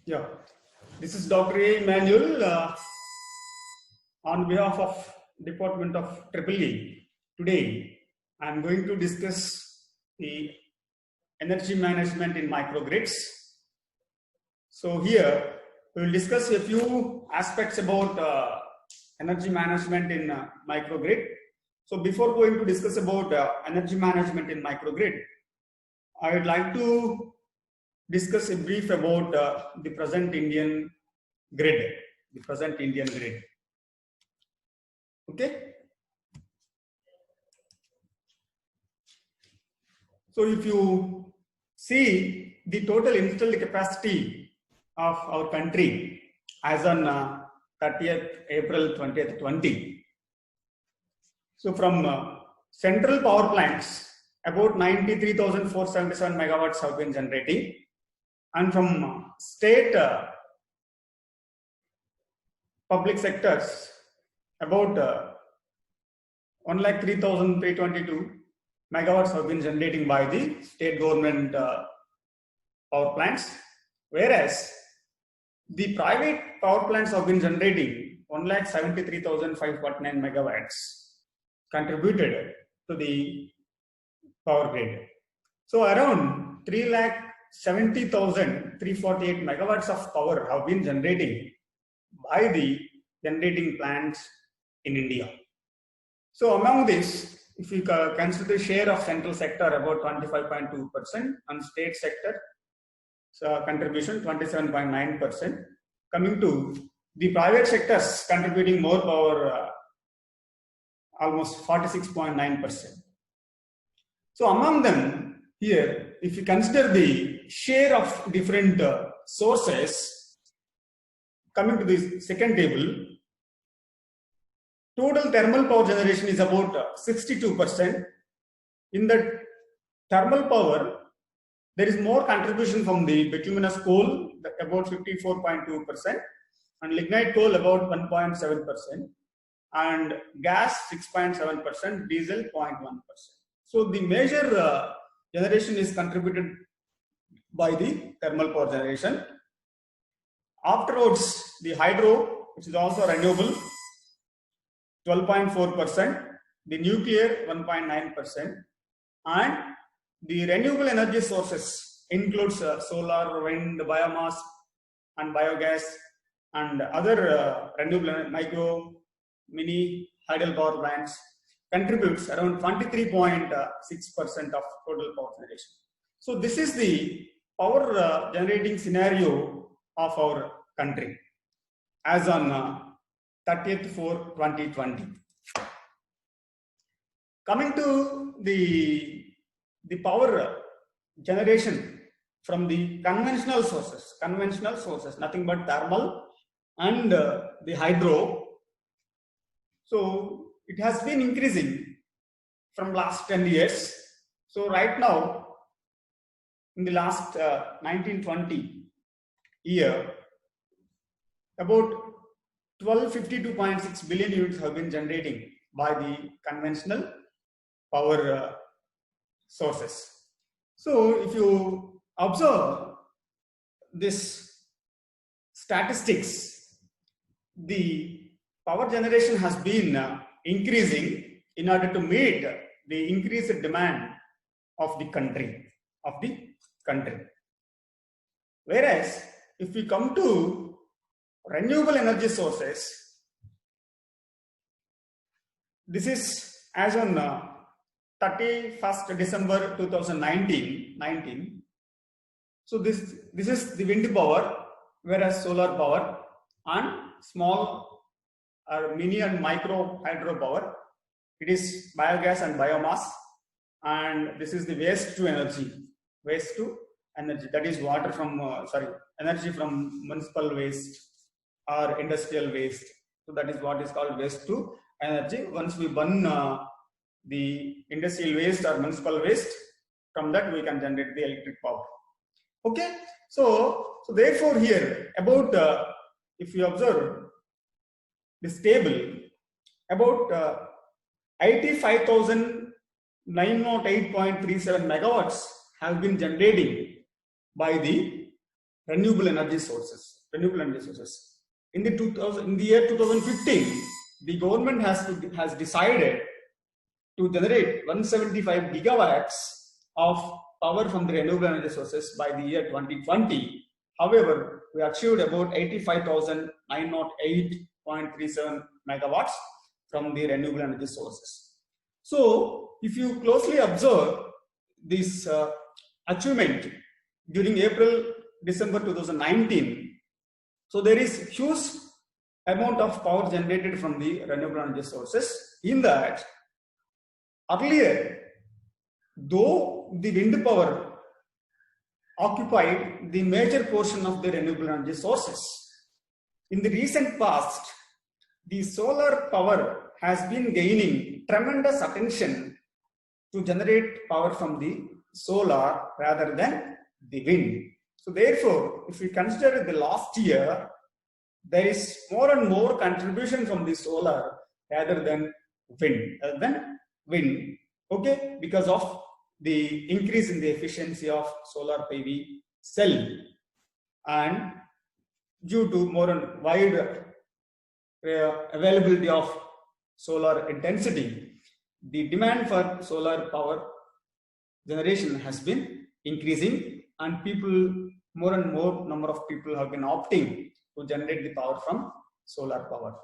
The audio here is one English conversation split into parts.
Yeah, this is Dr. A. Emmanuel on behalf of Department of EEE. Today, I am going to discuss the energy management in microgrids. So here, we will discuss a few aspects about energy management in microgrid. So before going to discuss about energy management in microgrid, I would like to discuss a brief about the present Indian grid. Okay. So if you see the total installed capacity of our country as on 30th April 2020. So from central power plants, about 93,477 megawatts have been generating, and from state public sectors, about 103,322 megawatts have been generating by the state government power plants, whereas the private power plants have been generating 173,549 megawatts contributed to the power grid. So around 3,70,348 megawatts of power have been generating by the generating plants in India. So among this, if you consider the share of central sector about 25.2% and state sector contribution 27.9%, coming to the private sectors contributing more power almost 46.9%. So among them here, if you consider the share of different sources, coming to the second table, total thermal power generation is about 62%. In the thermal power, there is more contribution from the bituminous coal, about 54.2%, and lignite coal about 1.7%, and gas 6.7%, diesel 0.1%. So the major generation is contributed by the thermal power generation. Afterwards, the hydro, which is also renewable, 12.4%, the nuclear 1.9%, and the renewable energy sources includes solar, wind, biomass, and biogas, and other renewable micro, mini, hydel power plants contributes around 23.6% of total power generation. So this is the power generating scenario of our country as on 30/4/2020. Coming to the power generation from the conventional sources, nothing but thermal and the hydro. So it has been increasing from last 10 years. So right now, in the last 1920 year, about 1252.6 billion units have been generating by the conventional power sources. So if you observe this statistics, the power generation has been increasing in order to meet the increased demand of the country. Whereas if we come to renewable energy sources, this is as on 31st December 2019. So this is the wind power, whereas solar power and small or mini and micro hydro power, it is biogas and biomass, and this is the waste to energy. That is water from energy from municipal waste or industrial waste. So that is what is called waste to energy. Once we burn the industrial waste or municipal waste, from that we can generate the electric power. Okay, so therefore here about if you observe this table, about 85,908.37 megawatts have been generating by the renewable energy sources. In the year 2015, the government has decided to generate 175 gigawatts of power from the renewable energy sources by the year 2020. However, we achieved about 85,908.37 megawatts from the renewable energy sources. So, if you closely observe this achievement during December 2019, so there is huge amount of power generated from the renewable energy sources. In that, earlier, though the wind power occupied the major portion of the renewable energy sources, in the recent past, the solar power has been gaining tremendous attention to generate power from the solar rather than the wind. So therefore, if we consider the last year, there is more and more contribution from the solar rather than wind, okay, because of the increase in the efficiency of solar PV cell, and due to more and wide availability of solar intensity, the demand for solar power generation has been increasing, and more and more number of people have been opting to generate the power from solar power.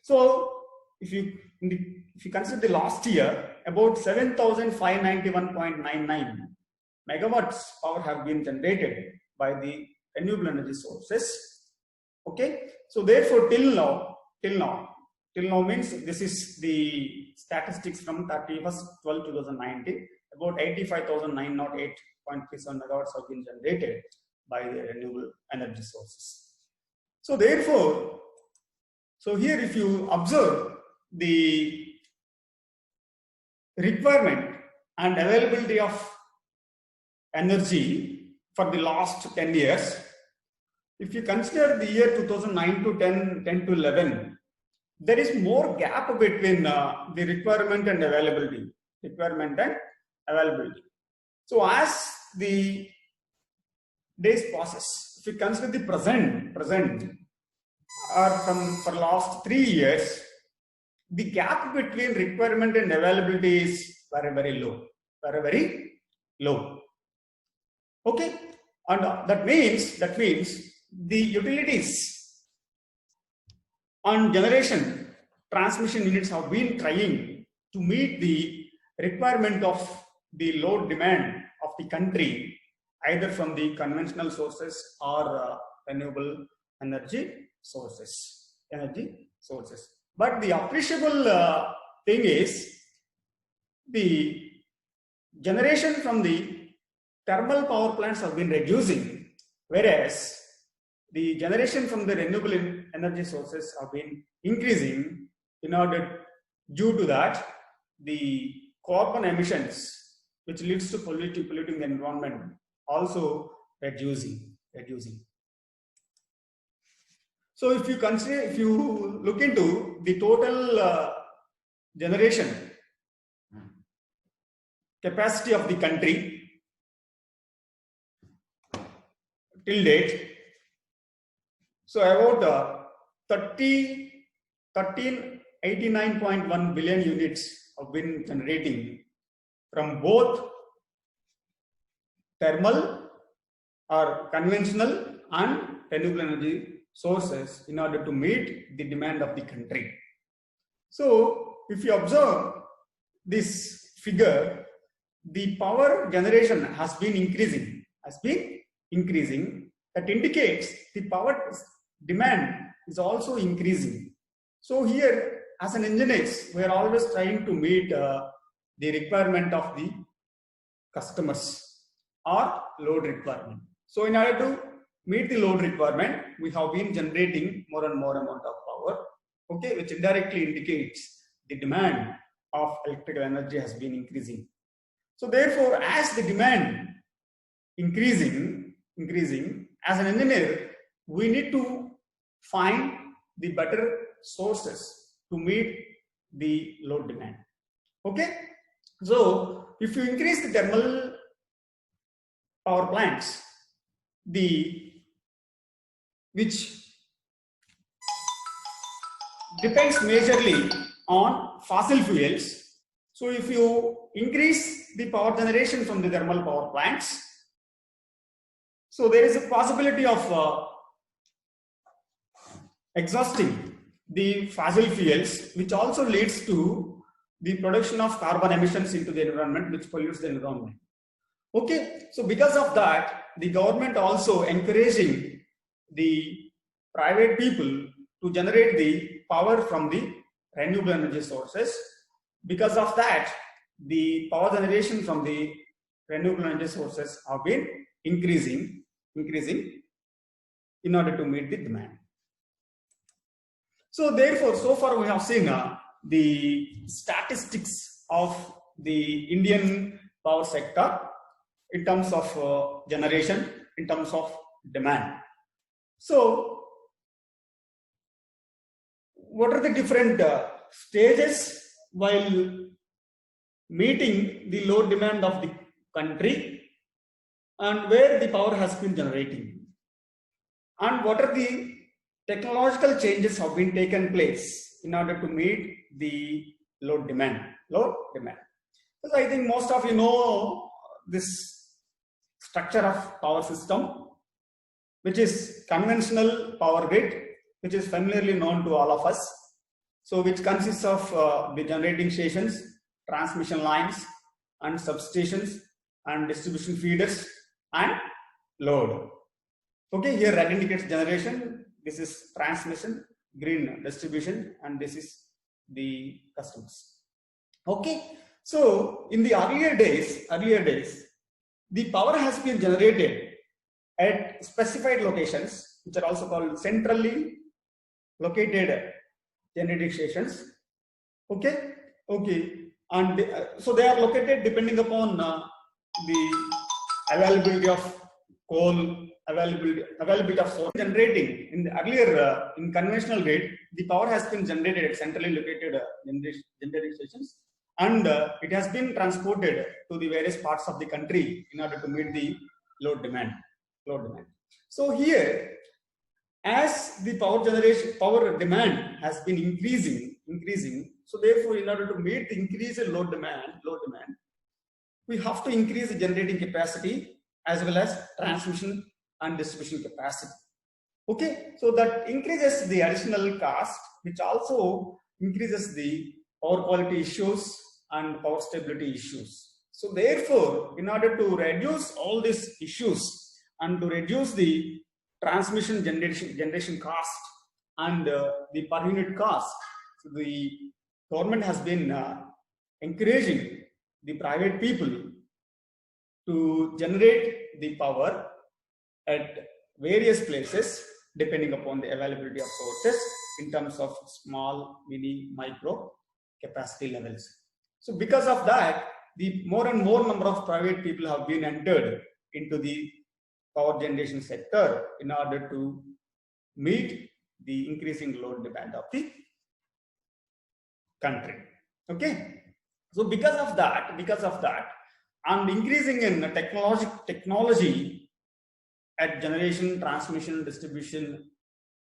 So if you consider the last year, about 7,591.99 megawatts power have been generated by the renewable energy sources. Okay, so therefore till now means this is the statistics from 31st/12/2019. About 85,908.37 megawatts have been generated by the renewable energy sources. So therefore, here if you observe the requirement and availability of energy for the last 10 years, if you consider the year 2009 to 10 to 11, there is more gap between the requirement and availability. So as the days passes, if you consider the present or for last 3 years, the gap between requirement and availability is very low. Okay, and that means the utilities and generation transmission units have been trying to meet the requirement of the load demand of the country, either from the conventional sources or renewable energy sources. But the appreciable thing is the generation from the thermal power plants have been reducing, whereas the generation from the renewable energy sources have been increasing. Due to that, the carbon emissions, which leads to polluting the environment, also reducing. So if you look into the total generation capacity of the country till date, so about 1389.1 billion units have been generating from both thermal or conventional and renewable energy sources in order to meet the demand of the country. So if you observe this figure, the power generation has been increasing. That indicates the power demand is also increasing. So here, as an engineers, we are always trying to meet the requirement of the customers or load requirement. So in order to meet the load requirement, we have been generating more and more amount of power, okay, which indirectly indicates the demand of electrical energy has been increasing. So therefore, as the demand increasing, as an engineer, we need to find the better sources to meet the load demand. Okay, so if you increase the thermal power plants, which depends majorly on fossil fuels. So if you increase the power generation from the thermal power plants, so there is a possibility of exhausting the fossil fuels, which also leads to the production of carbon emissions into the environment, which pollutes the environment. Okay, so because of that, the government also encouraging the private people to generate the power from the renewable energy sources. Because of that, the power generation from the renewable energy sources have been increasing in order to meet the demand. So therefore, so far we have seen the statistics of the Indian power sector in terms of generation, in terms of demand. So what are the different stages while meeting the load demand of the country, and where the power has been generating, and what are the technological changes have been taken place in order to meet the load demand. Because I think most of you know this structure of power system, which is conventional power grid, which is familiarly known to all of us. So which consists of the generating stations, transmission lines, and substations, and distribution feeders, and load. Okay, here red indicates generation, this is transmission, green distribution, and this is the customers. Okay, so in the earlier days, the power has been generated at specified locations, which are also called centrally located generating stations. Okay, and so they are located depending upon the availability of coal, availability of solar. Generating in the earlier in conventional grid, the power has been generated at centrally located generating stations, and it has been transported to the various parts of the country in order to meet the load demand. So here, as the power demand has been increasing, so therefore in order to meet the increased load demand, we have to increase the generating capacity as well as transmission and distribution capacity. Okay, so that increases the additional cost, which also increases the power quality issues and power stability issues. So therefore, in order to reduce all these issues and to reduce the transmission generation cost and the per unit cost, so the government has been encouraging the private people to generate the power at various places depending upon the availability of sources in terms of small, mini, micro capacity levels. So because of that, the more and more number of private people have been entered into the power generation sector in order to meet the increasing load demand of the country. Okay, so because of that, and increasing in technology at generation, transmission, distribution,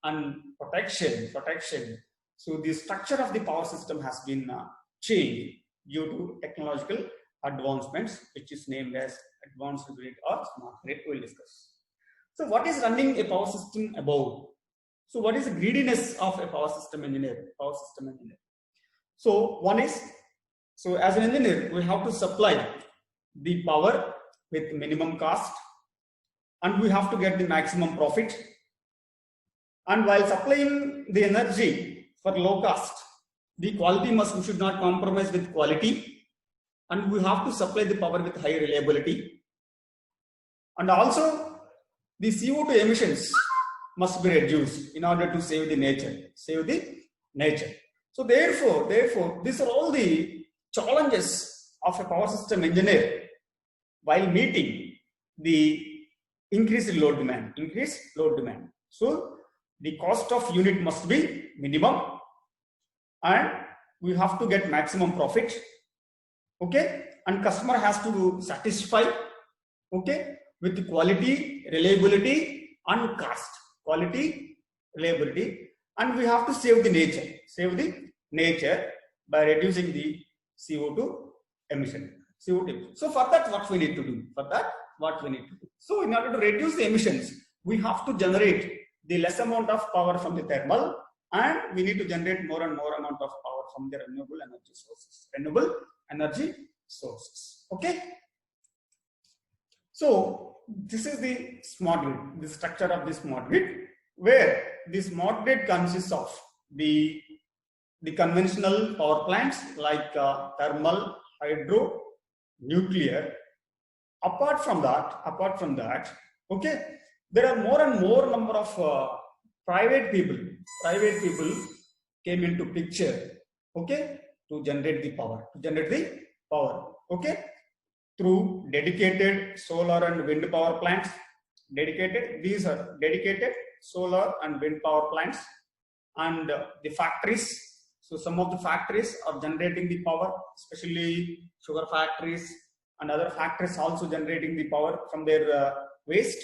and protection. So the structure of the power system has been changed due to technological advancements, which is named as advanced grid or smart grid. We will discuss. So what is running a power system about? So what is the greediness of a power system engineer? So one is, so as an engineer, we have to supply the power with minimum cost, and we have to get the maximum profit. And while supplying the energy for low cost, the quality should not compromise with quality, and we have to supply the power with high reliability. And also the CO2 emissions must be reduced in order to save the nature. So therefore, these are all the challenges of a power system engineer while meeting the increased load demand. So the cost of unit must be minimum, and we have to get maximum profit. Okay, and customer has to satisfy. Okay, with quality, reliability, and cost. Quality, reliability, and we have to save the nature. Save the nature by reducing the CO2 emission. CO2 emission. So for that, what we need to do? So in order to reduce the emissions, we have to generate the less amount of power from the thermal, and we need to generate more and more amount of power from the renewable energy sources. Okay. So this is the smart grid, the structure of the smart grid, where the smart grid consists of the conventional power plants like thermal, hydro, nuclear. Apart from that, okay, there are more and more number of private people came into picture, okay, to generate the power, okay, through dedicated solar and wind power plants. These are dedicated solar and wind power plants, and the factories. So some of the factories are generating the power, especially sugar factories and other factories also generating the power from their waste.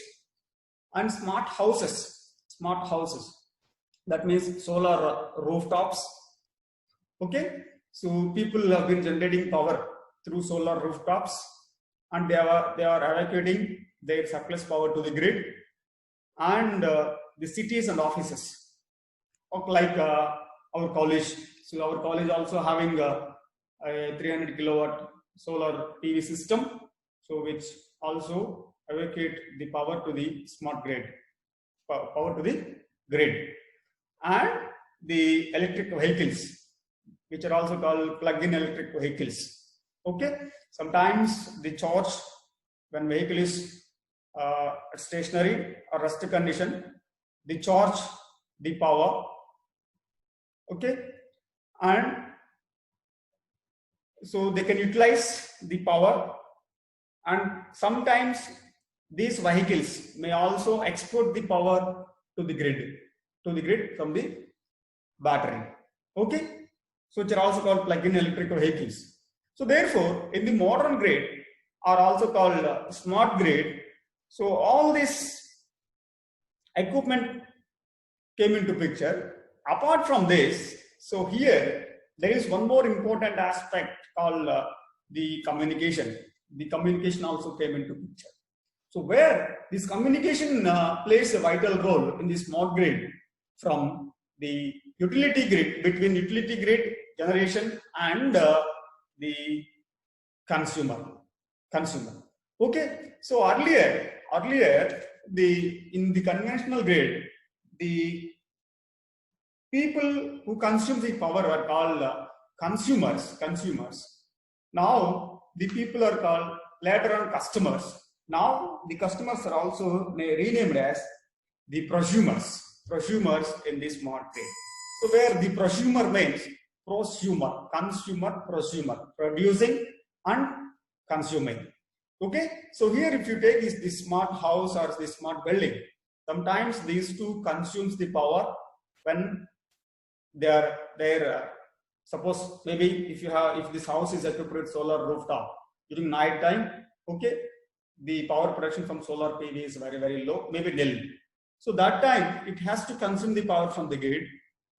And smart houses, that means solar rooftops. Okay, so people have been generating power through solar rooftops, and they are evacuating their surplus power to the grid. And the cities and offices, like our college. So our college also having a 300 kilowatt solar PV system, so which also evacuate the power to the smart grid, and the electric vehicles, which are also called plug-in electric vehicles. Okay, sometimes the charge when vehicle is stationary or rest condition, they charge the power. Okay, and so they can utilize the power, and sometimes these vehicles may also export the power to the grid from the battery. Okay, so which are also called plug-in electric vehicles. So therefore, in the modern grid are also called smart grid. So all this equipment came into picture. Apart from this, so here there is one more important aspect called the communication. The communication also came into picture. So where this communication plays a vital role in the smart grid, from the utility grid, between utility grid generation and the consumer. Okay, so earlier in the conventional grid, the people who consume the power are called consumers. Now the people are called later on customers. Now the customers are also renamed as the prosumers in the smart grid. So where the prosumer means prosumer, consumer, prosumer, producing and consuming. Okay, so here if you take the smart house or the smart building, sometimes these two consumes the power when they are there. Suppose maybe if this house is equipped with solar rooftop during night time, okay, the power production from solar PV is very, very low, maybe nil. So that time it has to consume the power from the grid.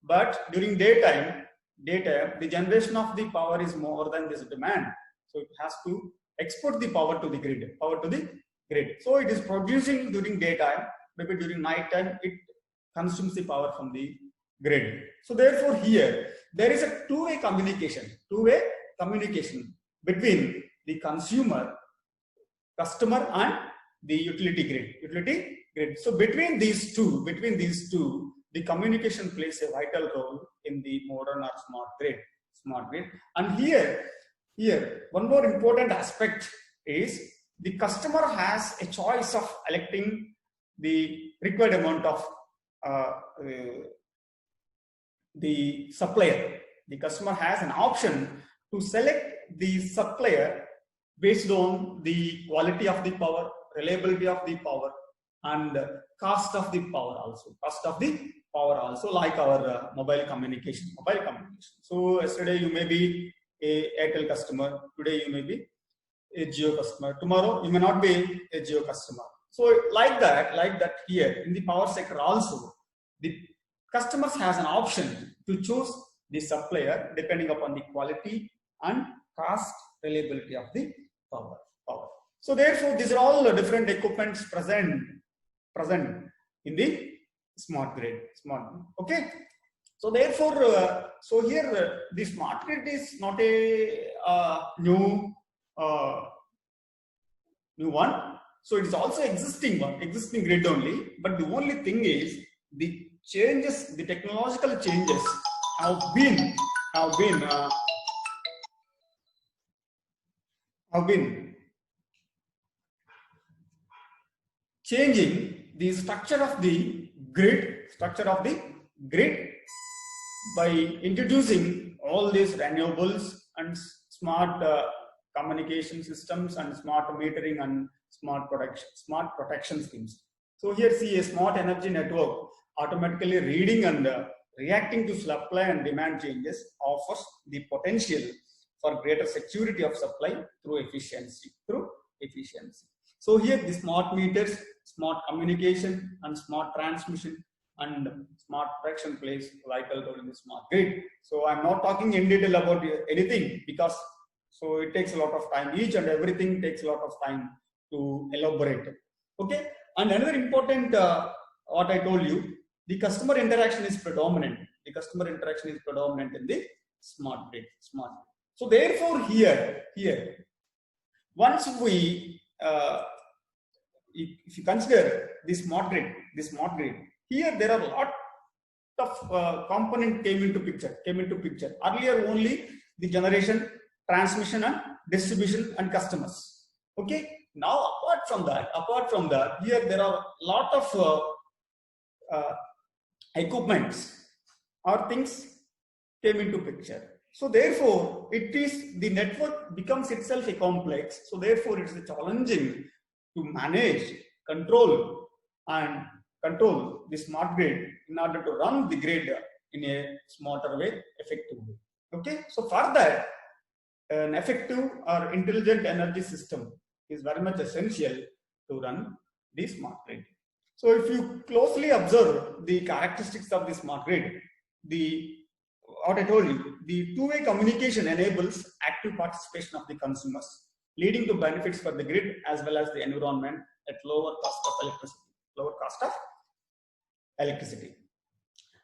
But during daytime, the generation of the power is more than this demand. So it has to export the power to the grid, So it is producing during daytime, maybe during night time, it consumes the power from the grid. So therefore here, there is a two-way communication between the customer and the utility grid. So between these two, the communication plays a vital role in the modern or smart grid. And here one more important aspect is the customer has a choice of electing the required amount of the supplier. The customer has an option to select the supplier based on the quality of the power, reliability of the power, and cost of the power also, like our mobile communication. So yesterday you may be a Airtel customer, today you may be a Jio customer. Tomorrow, you may not be a Jio customer. So like that here in the power sector also, the customers has an option to choose the supplier depending upon the quality and cost reliability of the power. So therefore, these are all the different equipments present in the smart grid. Okay. So therefore, so here the smart grid is not a new one. So it is also existing grid only. But the only thing is the changes, the technological changes have been changing the structure of the grid by introducing all these renewables and smart communication systems and smart metering and smart protection schemes. So here see a smart energy network automatically reading and reacting to supply and demand changes offers the potential for greater security of supply through efficiency. So here the smart meters, smart communication and smart transmission and smart protection plays vital role in the smart grid. So I'm not talking in detail about anything because so it takes a lot of time. Each and everything takes a lot of time to elaborate. Okay. And another important what I told you, the customer interaction is predominant. In the smart grid. So therefore here once we if you consider the smart grid, here there are a lot of component came into picture. Earlier only the generation, transmission and distribution and customers. Okay. Now apart from that, here there are a lot of equipments or things came into picture. So therefore, the network becomes itself a complex. So therefore, it's challenging to manage, control the smart grid in order to run the grid in a smarter way, effective way. Okay. So for that, an effective or intelligent energy system is very much essential to run the smart grid. So if you closely observe the characteristics of the smart grid, what I told you, the two-way communication enables active participation of the consumers, leading to benefits for the grid as well as the environment at lower cost of electricity.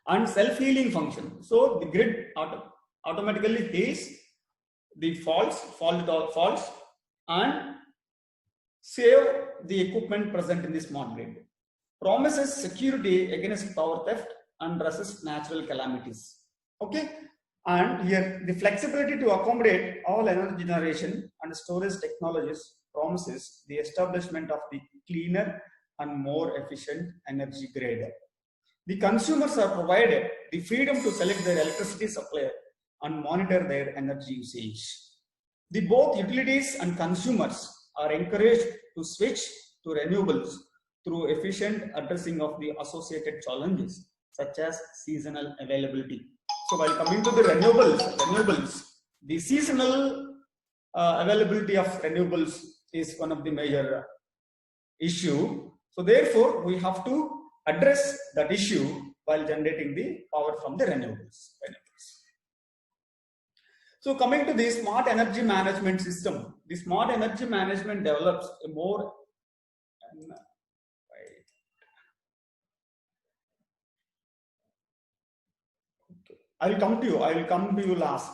And self-healing function. So the grid automatically heals the faults and save the equipment present in the smart grid. Promises security against power theft and resist natural calamities. Okay. And here the flexibility to accommodate all energy generation and storage technologies promises the establishment of the cleaner and more efficient energy grid. The consumers are provided the freedom to select their electricity supplier and monitor their energy usage. The both utilities and consumers are encouraged to switch to renewables through efficient addressing of the associated challenges such as seasonal availability. So while coming to the renewables, the seasonal availability of renewables is one of the major issue. So therefore, we have to address that issue while generating the power from the renewables. So coming to the smart energy management system, the smart energy management develops a more I will come to you last.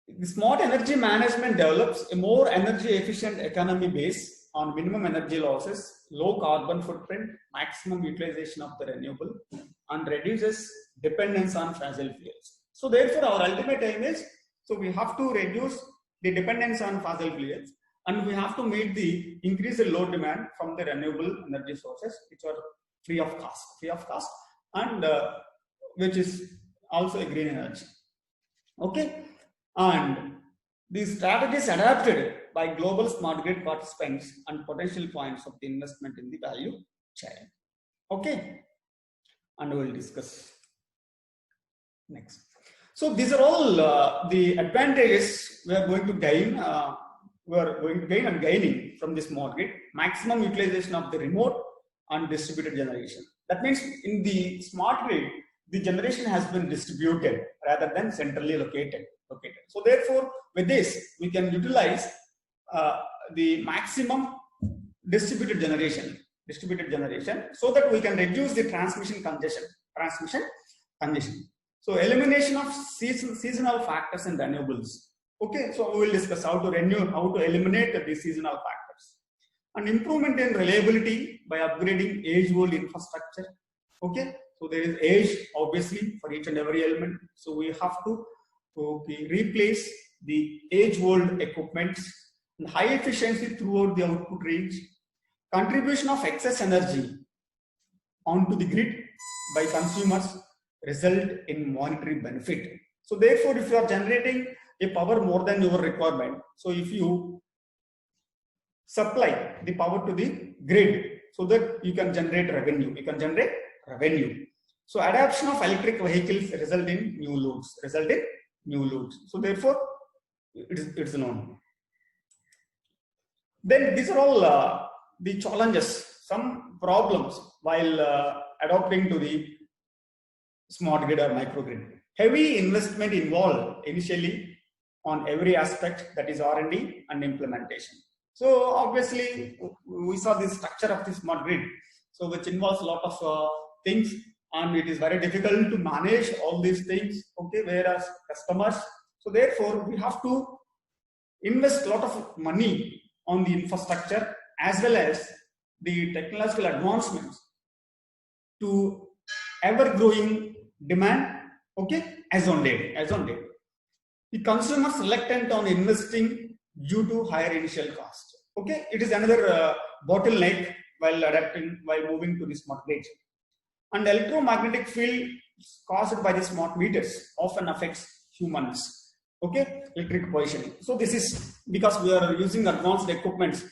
The smart energy management develops a more energy efficient economy based on minimum energy losses, low carbon footprint, maximum utilization of the renewable, and reduces dependence on fossil fuels. So therefore, our ultimate aim is, so we have to reduce the dependence on fossil fuels, and we have to meet the increased load demand from the renewable energy sources, which are free of cost, and which is also a green energy. Okay. And these strategies adapted by global smart grid participants and potential points of the investment in the value chain. Okay. And we will discuss next. So these are all the advantages we are going to gain. We are going to gain and gaining from this smart grid. Maximum utilization of the remote and distributed generation. That means in the smart grid, the generation has been distributed rather than centrally located. So therefore, with this, we can utilize the maximum distributed generation, so that we can reduce the transmission congestion. So elimination of seasonal factors in renewables. Okay, so we will discuss how to eliminate the seasonal factors. And improvement in reliability by upgrading age-old infrastructure. Okay, so there is age obviously for each and every element. So we have to replace the age-old equipment and high efficiency throughout the output range. Contribution of excess energy onto the grid by consumers result in monetary benefit. So therefore, if you are generating a power more than your requirement, so if you supply the power to the grid so that you can generate revenue, So adoption of electric vehicles result in new loads, So therefore, it's known. Then these are all the challenges, some problems while adopting to the smart grid or microgrid. Heavy investment involved initially on every aspect, that is R&D and implementation. So obviously we saw the structure of the smart grid, so which involves a lot of things, and it is very difficult to manage all these things. Okay, whereas customers, so therefore we have to invest a lot of money on the infrastructure as well as the technological advancements to ever-growing demand. Okay, as on date. The consumers reluctant on investing due to higher initial cost. Okay, it is another bottleneck while moving to the smart grid. And electromagnetic field caused by the smart meters often affects humans. Okay, electric positioning. So this is because we are using advanced equipment,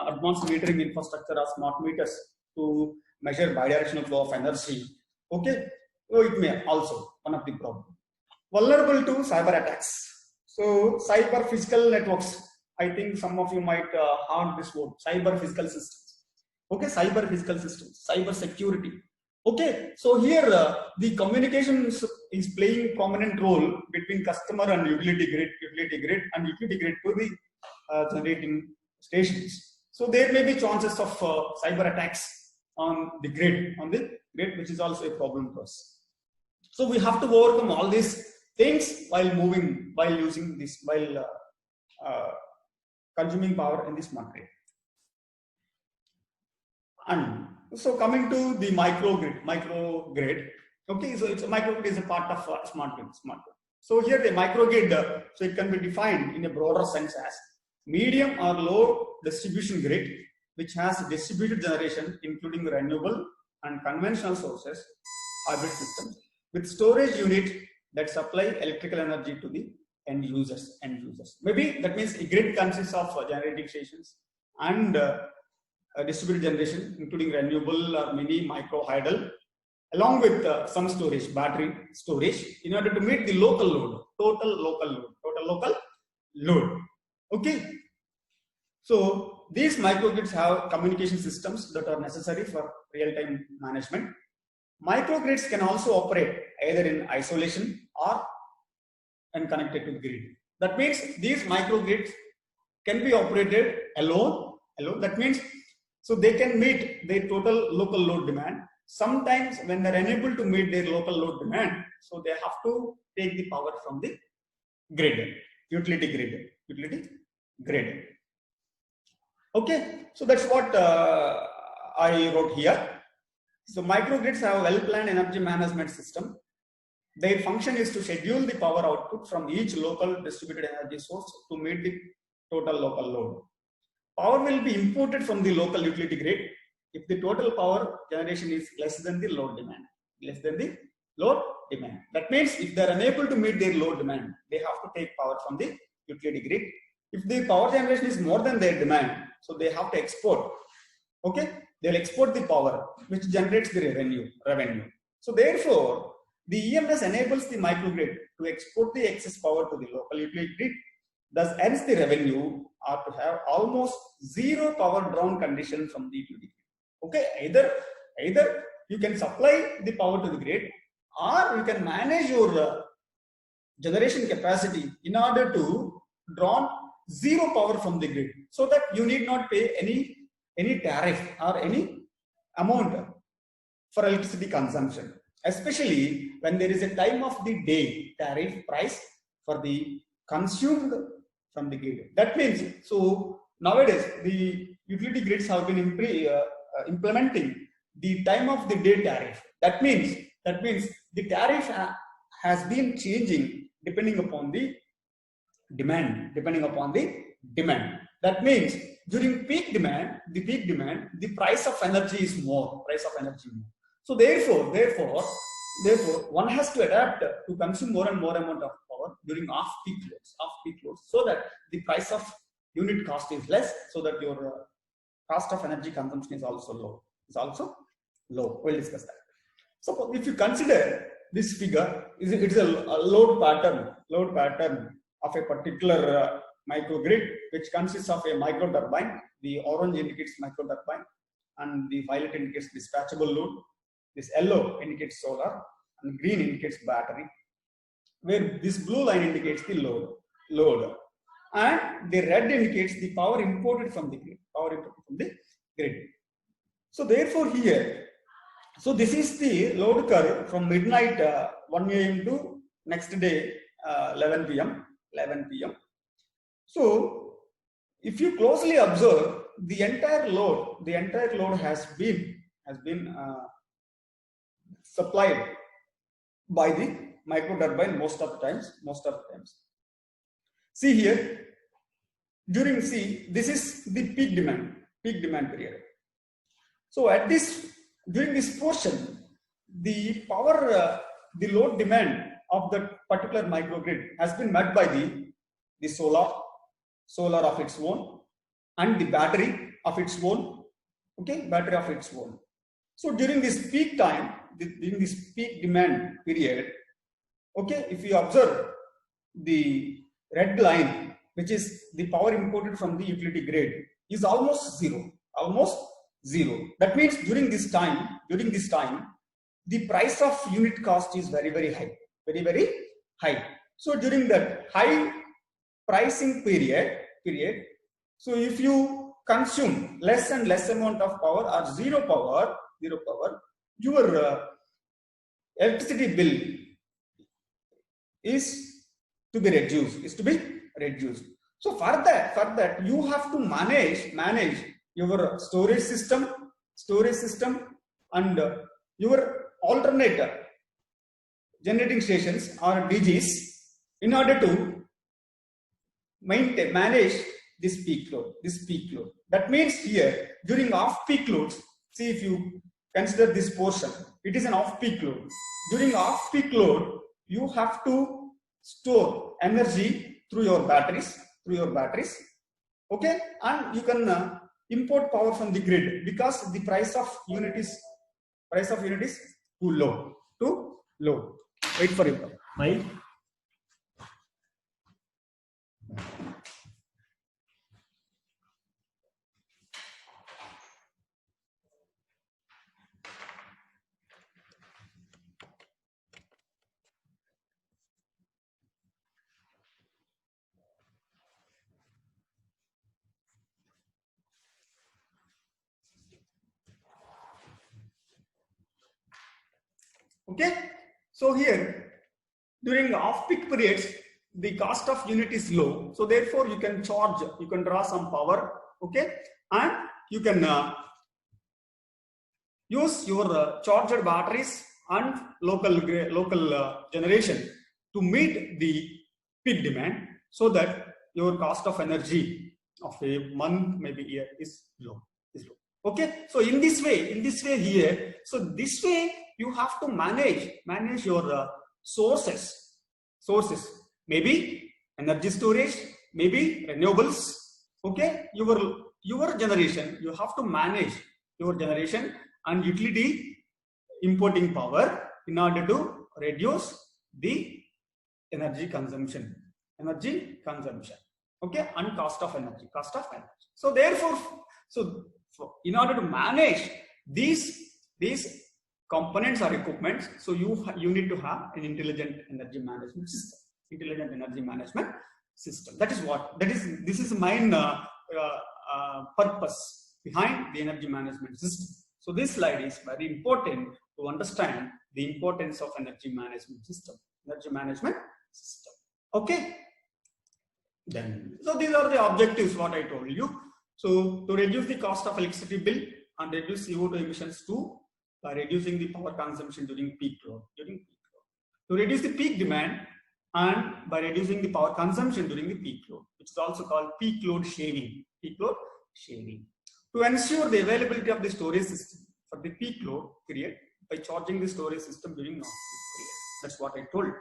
advanced metering infrastructure of smart meters to measure bidirectional flow of energy. Okay, so it may also one of the problems. Vulnerable to cyber attacks. So cyber physical networks. I think some of you might heard this word, cyber physical systems. Okay, cyber physical systems, cyber security. Okay, so here the communications is playing prominent role between customer and utility grid to the generating stations. So there may be chances of cyber attacks on the grid, which is also a problem to us. So we have to overcome all these things while consuming power in the smart grid. And so coming to the microgrid. Okay, so it's a microgrid is a part of smart grid. So here the microgrid, so it can be defined in a broader sense as medium or low distribution grid, which has distributed generation including renewable and conventional sources, hybrid systems, with storage unit that supply electrical energy to the end users. Maybe that means a grid consists of generating stations and distributed generation, including renewable or mini, micro, hydel, along with some storage, battery storage, in order to meet the local load, total local load. Okay. So these microgrids have communication systems that are necessary for real-time management. Microgrids can also operate either in isolation or and connected to the grid. That means these microgrids can be operated alone. That means so they can meet their total local load demand. Sometimes when they're unable to meet their local load demand, so they have to take the power from the grid, utility grid. Okay, so that's what I wrote here. So microgrids have a well-planned energy management system. Their function is to schedule the power output from each local distributed energy source to meet the total local load. Power will be imported from the local utility grid if the total power generation is less than the load demand. That means if they are unable to meet their load demand, they have to take power from the utility grid. If the power generation is more than their demand, so they have to export. Okay, they'll export the power, which generates the revenue. So therefore, The EMS enables the microgrid to export the excess power to the local utility grid, thus earns the revenue or to have almost zero power drawn condition from the utility grid. Okay, either you can supply the power to the grid, or you can manage your generation capacity in order to draw zero power from the grid, so that you need not pay any tariff or any amount for electricity consumption, especially when there is a time of the day tariff price for the consumed from the grid. That means, so nowadays the utility grids have been implementing the time of the day tariff. That means the tariff has been changing depending upon the demand. That means during peak demand, the price of energy is more. So therefore, one has to adapt to consume more and more amount of power during off-peak loads, so that the price of unit cost is less, so that your cost of energy consumption is also low. We'll discuss that. So if you consider this figure, it is a load pattern of a particular microgrid, which consists of a micro turbine. The orange indicates micro turbine, and the violet indicates dispatchable load. This yellow indicates solar, and green indicates battery, where this blue line indicates the load, and the red indicates the power imported from the grid. So therefore here, so this is the load curve from midnight 1 AM to next day 11 PM. So if you closely observe, the entire load has been supplied by the micro turbine most of the times. See here, this is the peak demand period. So during this portion, the load demand of the particular microgrid has been met by the solar of its own, and the battery of its own. So during this peak time, during this peak demand period, okay, if you observe the red line, which is the power imported from the utility grid, is almost zero. That means during this time, the price of unit cost is very high. So during that high pricing period, so if you consume less and less amount of power or zero power, your electricity bill is to be reduced. So for that you have to manage your storage system and your alternate generating stations or DGs in order to manage this peak load. That means here during off-peak loads, see, if you consider this portion, it is an off-peak load. During off-peak load, you have to store energy through your batteries, okay, and you can import power from the grid, because the price of unit is too low. Wait for it. Why? Okay, so here during off-peak periods, the cost of unit is low, so therefore you can draw some power, okay, and you can use your charged batteries and local generation to meet the peak demand, so that your cost of energy of a month, maybe year, is low. Okay, so in this way here, so this way you have to manage your sources, maybe energy storage, maybe renewables. Okay, your generation, you have to manage your generation and utility importing power in order to reduce the energy consumption, okay, and cost of energy. So therefore, in order to manage these components or equipments, so you need to have an intelligent energy management system. This is main purpose behind the energy management system. So this slide is very important to understand the importance of energy management system. Okay. Then, so these are the objectives what I told you. So to reduce the cost of electricity bill and reduce CO2 emissions too, by reducing the power consumption during peak load. To reduce the peak demand and by reducing the power consumption during the peak load, which is also called peak load shaving. To ensure the availability of the storage system for the peak load period by charging the storage system during non-peak period. That's what I told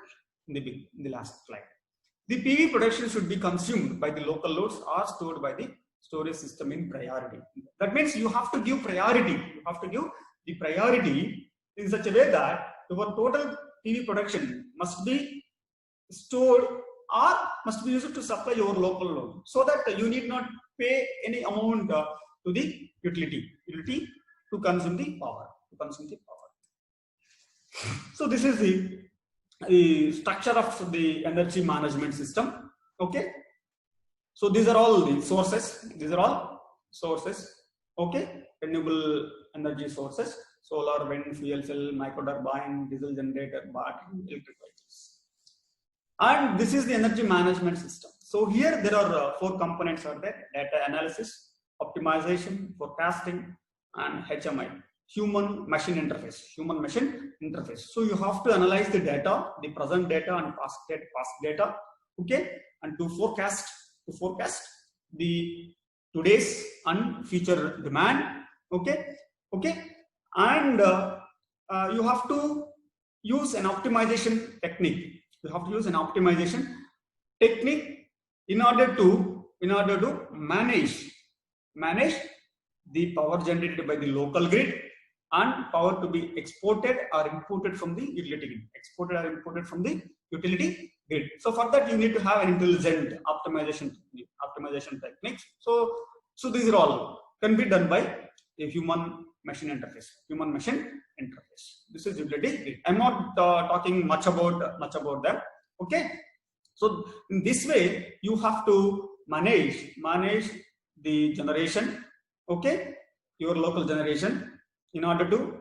in the last slide. The PV production should be consumed by the local loads or stored by the storage system in priority. That means you have to give priority. The priority in such a way that your total PV production must be stored or must be used to supply your local load, so that you need not pay any amount to the utility to consume the power. So this is the structure of the energy management system. Okay. So these are all the sources. Okay. Renewable energy sources: solar, wind, fuel cell, microturbine, diesel generator, battery, electric vehicles. And this is the energy management system. So here there are 4 components are there: data analysis, optimization, forecasting, and HMI, human machine interface. So you have to analyze the data, the present data and past data, okay, and to forecast the today's and future demand, okay, and you have to use an optimization technique. In order to manage the power generated by the local grid and power to be exported or imported from the utility grid. So for that you need to have an intelligent optimization techniques. So these are all can be done by a human machine interface. This is utility grid. I'm not talking much about them. Okay. So in this way you have to manage the generation, okay, your local generation, in order to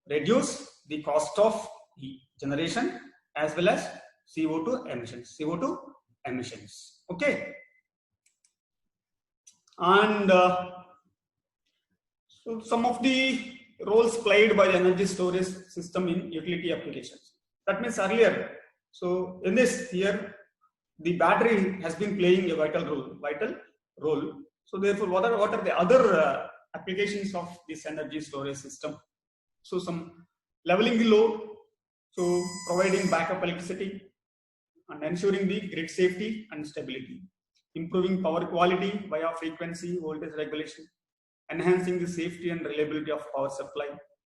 reduce the cost of the generation as well as CO2 emissions. Okay. And so some of the roles played by the energy storage system in utility applications. That means earlier, so in this here, the battery has been playing a vital role. So therefore, what are the other applications of this energy storage system? So some leveling the load, so providing backup electricity and ensuring the grid safety and stability, improving power quality via frequency voltage regulation, enhancing the safety and reliability of power supply,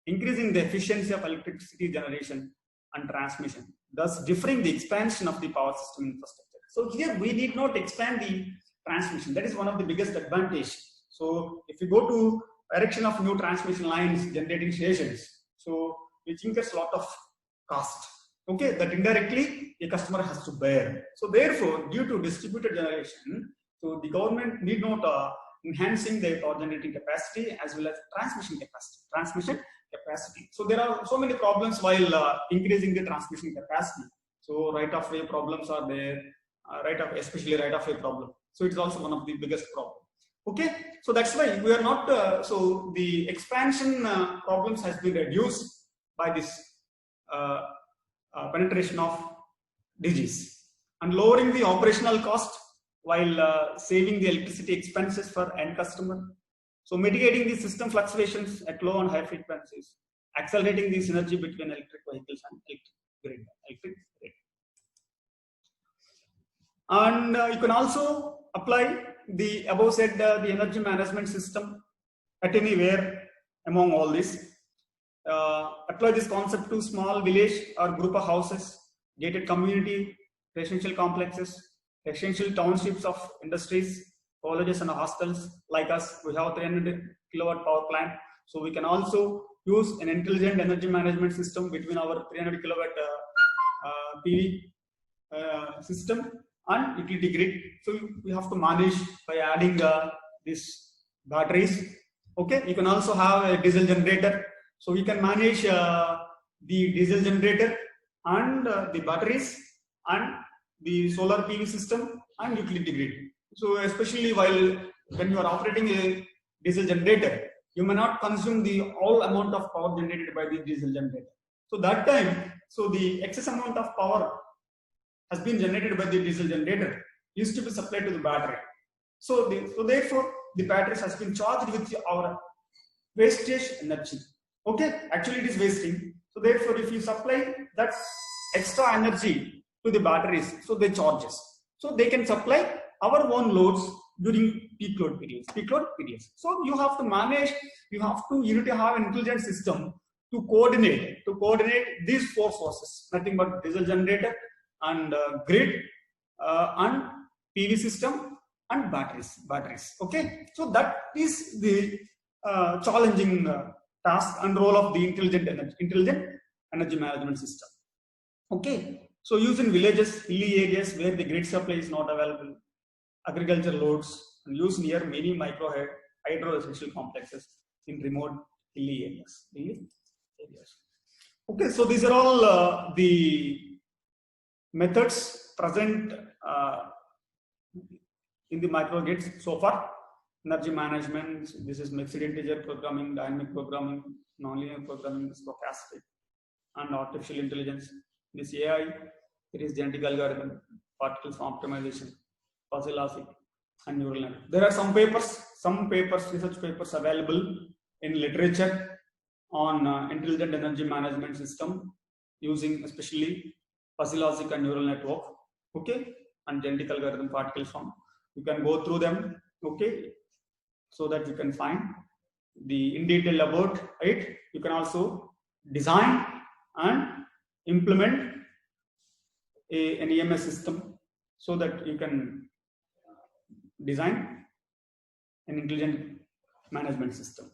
increasing the efficiency of electricity generation and transmission, thus differing the expansion of the power system infrastructure. So here we need not expand the transmission. That is one of the biggest advantage. So if you go to erection of new transmission lines, generating stations, so which incurs a lot of cost, okay, that indirectly a customer has to bear. So therefore, due to distributed generation, so the government need not enhancing their power generating capacity as well as transmission capacity. So there are so many problems while increasing the transmission capacity. So right of way problems are there, especially right of way problem. So it's also one of the biggest problems. Okay, so that's why we are not. So the expansion problems has been reduced by this penetration of DGs and lowering the operational cost while saving the electricity expenses for end customer. So mitigating the system fluctuations at low and high frequencies, accelerating the synergy between electric vehicles and electric grid. And you can also apply the above said the energy management system at anywhere among all this. apply this concept to small village or group of houses, gated community, residential complexes, residential townships of industries, colleges and hostels. Like us, we have 300 kilowatt power plant. So we can also use an intelligent energy management system between our 300 kilowatt PV system and utility grid. So we have to manage by adding these batteries. Okay, you can also have a diesel generator. So you can manage the diesel generator and the batteries and the solar PV system and utility grid. So especially when you are operating a diesel generator, you may not consume the all amount of power generated by the diesel generator. So that time, so the excess amount of power has been generated by the diesel generator used to be supplied to the battery. So therefore, the batteries has been charged with our wastage energy. Okay, actually it is wasting. So therefore, if you supply that extra energy to the batteries, so they charge us. So they can supply our own loads during peak load periods. So you have to manage. You need to have an intelligent system to coordinate these four sources. Nothing but diesel generator and grid and PV system and batteries. Okay, so that is the challenging task and role of the intelligent energy management system. Okay, so used in villages, hilly areas where the grid supply is not available, agriculture loads, and used near many micro hydro residential complexes in remote hilly areas. Okay, so these are all the methods present in the microgrids so far. Energy management, this is mixed integer programming, dynamic programming, nonlinear programming, stochastic, and artificial intelligence. This AI, it is genetic algorithm, particles optimization, fuzzy logic, and neural network. There are some research papers available in literature on intelligent energy management system using especially fuzzy logic and neural network. Okay, and genetic algorithm, particle form. You can go through them. Okay, so that you can find the in detail about it. You can also design and implement an EMS system so that you can design an intelligent management system.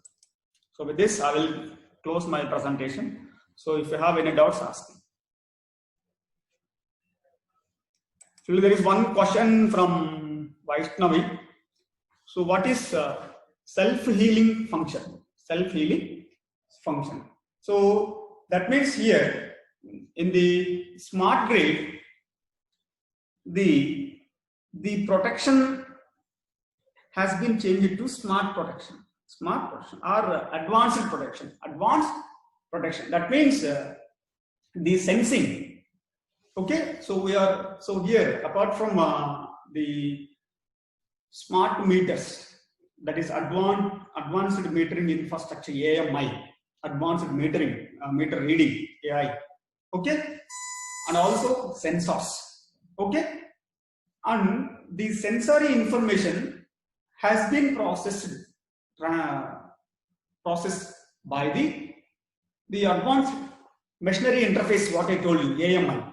So with this, I will close my presentation. So if you have any doubts, ask me. So there is one question from Vaishnavi. So what is self-healing function? Self-healing function. So that means here in the smart grid, the protection has been changed to smart protection or advanced protection. That means the sensing. Okay, so here apart from the smart meters, that is advanced metering infrastructure, AMI, advanced metering, meter reading, AI. Okay, and also sensors. Okay, and the sensory information has been processed by the advanced machinery interface, what I told you, AMI,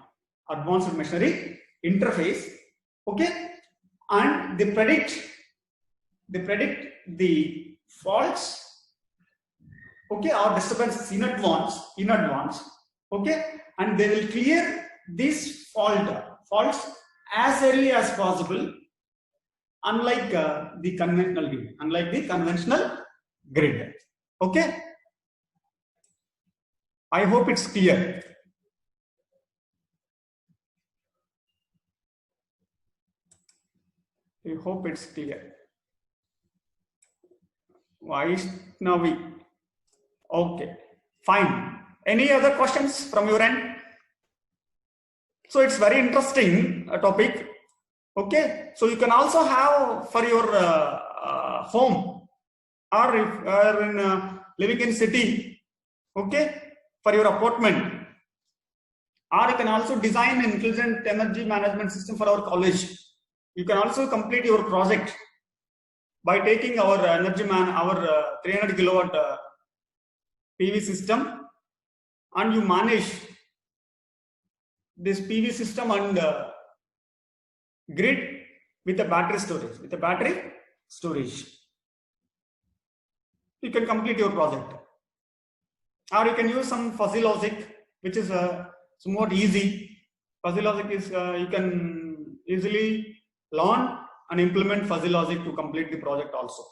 advanced machinery interface. Okay, and they predict the faults, okay, or disturbances in advance, okay, and they will clear these faults as early as possible, unlike the conventional grid. Okay, I hope it's clear. I hope it's clear. Vaishnavi. Okay, fine. Any other questions from your end? So it's very interesting topic. Okay, so you can also have for your home, or if you are living in city, okay, for your apartment, or you can also design an intelligent energy management system for our college. You can also complete your project by taking our our 300 kilowatt PV system and you manage this PV system and grid with a battery storage. You can complete your project. Or you can use some fuzzy logic, which is somewhat easy. Fuzzy logic is you can easily learn and implement fuzzy logic to complete the project also.